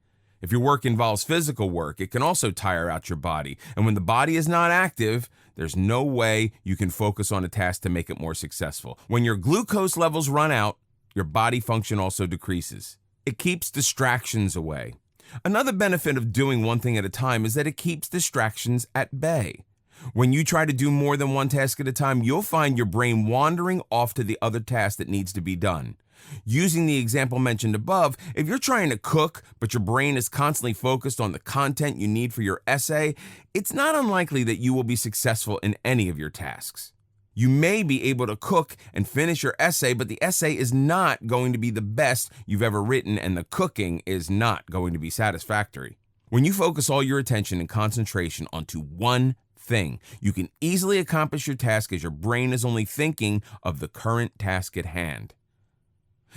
If your work involves physical work, it can also tire out your body. And when the body is not active, there's no way you can focus on a task to make it more successful. When your glucose levels run out, your body function also decreases. It keeps distractions away. Another benefit of doing one thing at a time is that it keeps distractions at bay. When you try to do more than one task at a time, you'll find your brain wandering off to the other task that needs to be done. Using the example mentioned above, if you're trying to cook, but your brain is constantly focused on the content you need for your essay, it's not unlikely that you will be successful in any of your tasks. You may be able to cook and finish your essay, but the essay is not going to be the best you've ever written, and the cooking is not going to be satisfactory. When you focus all your attention and concentration onto one thing, you can easily accomplish your task as your brain is only thinking of the current task at hand.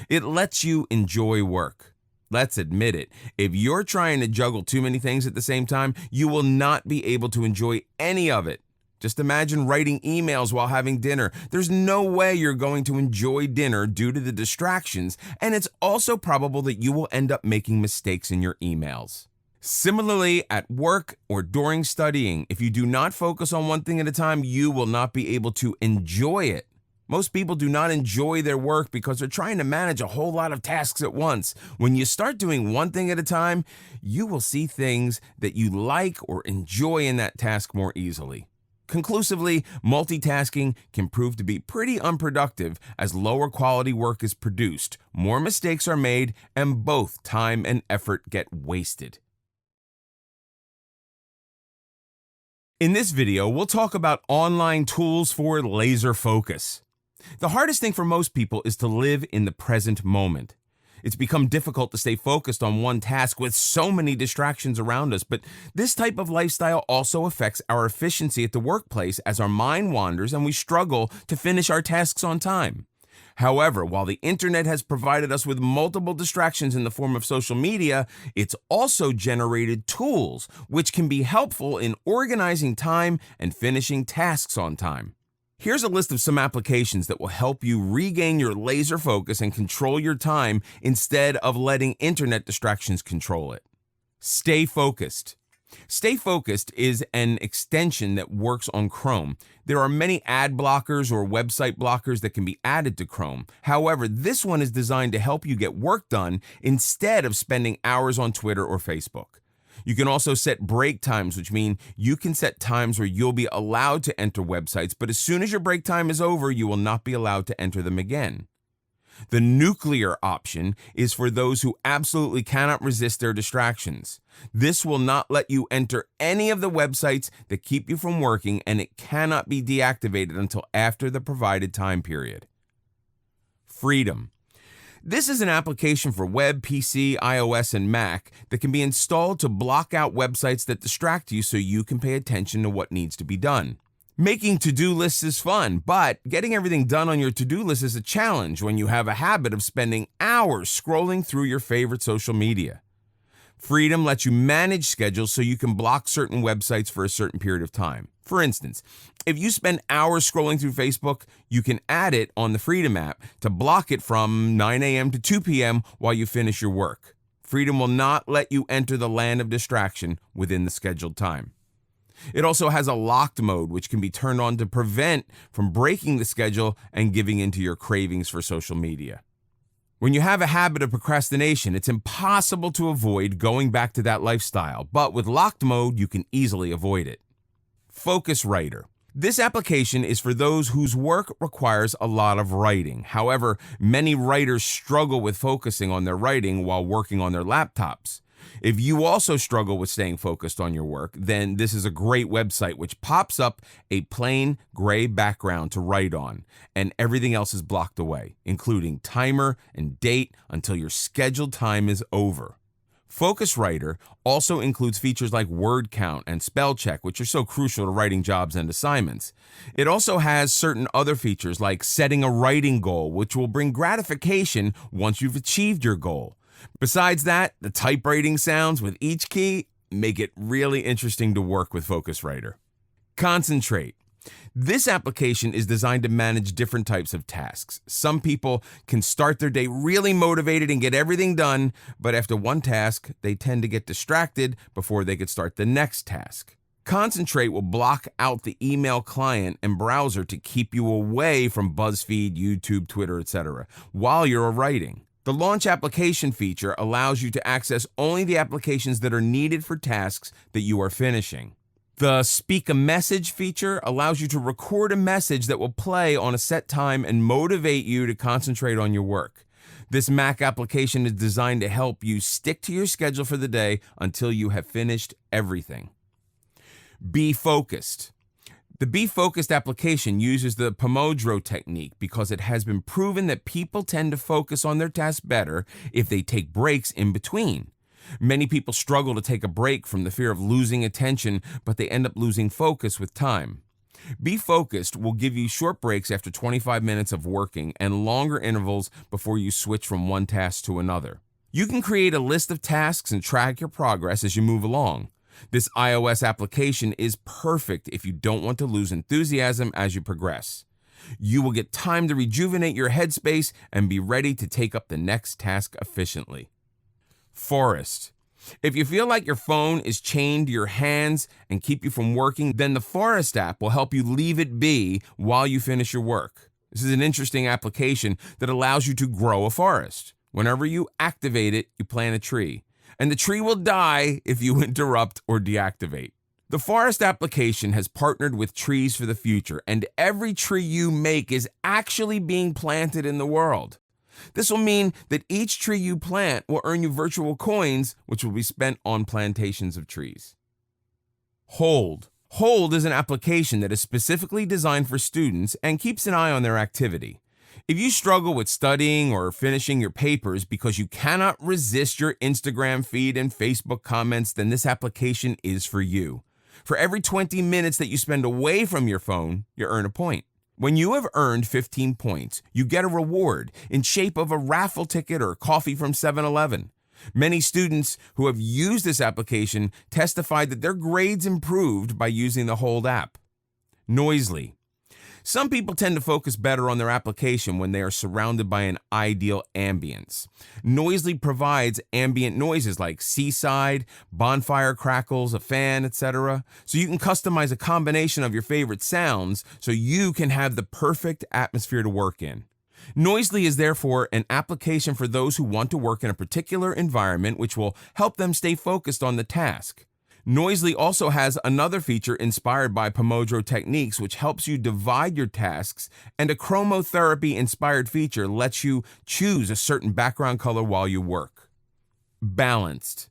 It lets you enjoy work. Let's admit it, if you're trying to juggle too many things at the same time, you will not be able to enjoy any of it. Just imagine writing emails while having dinner. There's no way you're going to enjoy dinner due to the distractions, and it's also probable that you will end up making mistakes in your emails. Similarly, at work or during studying, if you do not focus on one thing at a time, you will not be able to enjoy it. Most people do not enjoy their work because they're trying to manage a whole lot of tasks at once. When you start doing one thing at a time, you will see things that you like or enjoy in that task more easily. Conclusively, multitasking can prove to be pretty unproductive as lower quality work is produced, more mistakes are made, and both time and effort get wasted. In this video, we'll talk about online tools for laser focus. The hardest thing for most people is to live in the present moment. It's become difficult to stay focused on one task with so many distractions around us, but this type of lifestyle also affects our efficiency at the workplace as our mind wanders and we struggle to finish our tasks on time. However, while the internet has provided us with multiple distractions in the form of social media, it's also generated tools which can be helpful in organizing time and finishing tasks on time. Here's a list of some applications that will help you regain your laser focus and control your time instead of letting internet distractions control it. Stay focused. Stay Focused is an extension that works on Chrome. There are many ad blockers or website blockers that can be added to Chrome. However, this one is designed to help you get work done instead of spending hours on Twitter or Facebook. You can also set break times, which mean you can set times where you'll be allowed to enter websites, but as soon as your break time is over, you will not be allowed to enter them again. The nuclear option is for those who absolutely cannot resist their distractions. This will not let you enter any of the websites that keep you from working, and it cannot be deactivated until after the provided time period. Freedom. This is an application for web, PC, iOS, and Mac that can be installed to block out websites that distract you so you can pay attention to what needs to be done. Making to-do lists is fun, but getting everything done on your to-do list is a challenge when you have a habit of spending hours scrolling through your favorite social media. Freedom lets you manage schedules so you can block certain websites for a certain period of time. For instance, if you spend hours scrolling through Facebook, you can add it on the Freedom app to block it from 9 a.m. to 2 p.m. while you finish your work. Freedom will not let you enter the land of distraction within the scheduled time. It also has a locked mode, which can be turned on to prevent from breaking the schedule and giving into your cravings for social media. When you have a habit of procrastination, it's impossible to avoid going back to that lifestyle, but with locked mode, you can easily avoid it. Focus Writer. This application is for those whose work requires a lot of writing. However, many writers struggle with focusing on their writing while working on their laptops. If you also struggle with staying focused on your work, then this is a great website which pops up a plain gray background to write on, and everything else is blocked away, including timer and date until your scheduled time is over. Focus Writer also includes features like word count and spell check, which are so crucial to writing jobs and assignments. It also has certain other features like setting a writing goal, which will bring gratification once you've achieved your goal. Besides that, the typewriting sounds with each key make it really interesting to work with Focus Writer. Concentrate. This application is designed to manage different types of tasks. Some people can start their day really motivated and get everything done, but after one task, they tend to get distracted before they could start the next task. Concentrate will block out the email client and browser to keep you away from BuzzFeed, YouTube, Twitter, etc. while you're writing. The Launch Application feature allows you to access only the applications that are needed for tasks that you are finishing. The Speak a Message feature allows you to record a message that will play on a set time and motivate you to concentrate on your work. This Mac application is designed to help you stick to your schedule for the day until you have finished everything. Be Focused. The Be Focused application uses the Pomodoro technique because it has been proven that people tend to focus on their tasks better if they take breaks in between. Many people struggle to take a break from the fear of losing attention, but they end up losing focus with time. Be Focused will give you short breaks after 25 minutes of working and longer intervals before you switch from one task to another. You can create a list of tasks and track your progress as you move along. This iOS application is perfect if you don't want to lose enthusiasm as you progress. You will get time to rejuvenate your headspace and be ready to take up the next task efficiently. Forest. If you feel like your phone is chained to your hands and keep you from working, then the Forest app will help you leave it be while you finish your work. This is an interesting application that allows you to grow a forest. Whenever you activate it, you plant a tree, and the tree will die if you interrupt or deactivate. The Forest application has partnered with Trees for the Future, and every tree you make is actually being planted in the world. This will mean that each tree you plant will earn you virtual coins, which will be spent on plantations of trees. Hold. Hold is an application that is specifically designed for students and keeps an eye on their activity. If you struggle with studying or finishing your papers because you cannot resist your Instagram feed and Facebook comments, then this application is for you. For every 20 minutes that you spend away from your phone, you earn a point. When you have earned 15 points, you get a reward in shape of a raffle ticket or coffee from 7-Eleven. Many students who have used this application testified that their grades improved by using the Hold app. Noisely. Some people tend to focus better on their application when they are surrounded by an ideal ambience. Noisely provides ambient noises like seaside, bonfire crackles, a fan, etc. So you can customize a combination of your favorite sounds so you can have the perfect atmosphere to work in. Noisely is therefore an application for those who want to work in a particular environment, which will help them stay focused on the task. Noisely also has another feature inspired by Pomodoro techniques, which helps you divide your tasks, and a chromotherapy-inspired feature lets you choose a certain background color while you work. Balanced.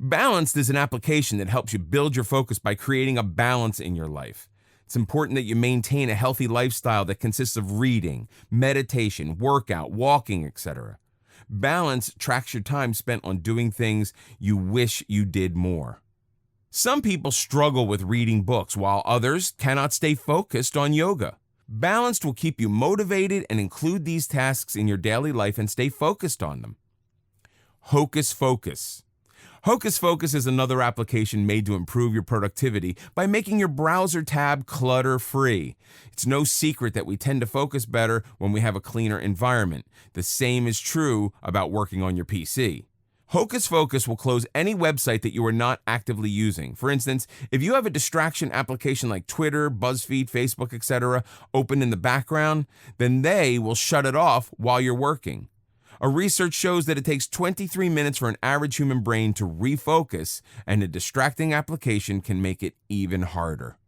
Balanced is an application that helps you build your focus by creating a balance in your life. It's important that you maintain a healthy lifestyle that consists of reading, meditation, workout, walking, etc. Balance tracks your time spent on doing things you wish you did more. Some people struggle with reading books, while others cannot stay focused on yoga. Balanced will keep you motivated and include these tasks in your daily life and stay focused on them. Hocus Focus. Hocus Focus is another application made to improve your productivity by making your browser tab clutter-free. It's no secret that we tend to focus better when we have a cleaner environment. The same is true about working on your PC. Hocus Focus will close any website that you are not actively using. For instance, if you have a distraction application like Twitter, BuzzFeed, Facebook, etc. open in the background, then they will shut it off while you're working. A research shows that it takes 23 minutes for an average human brain to refocus, and a distracting application can make it even harder.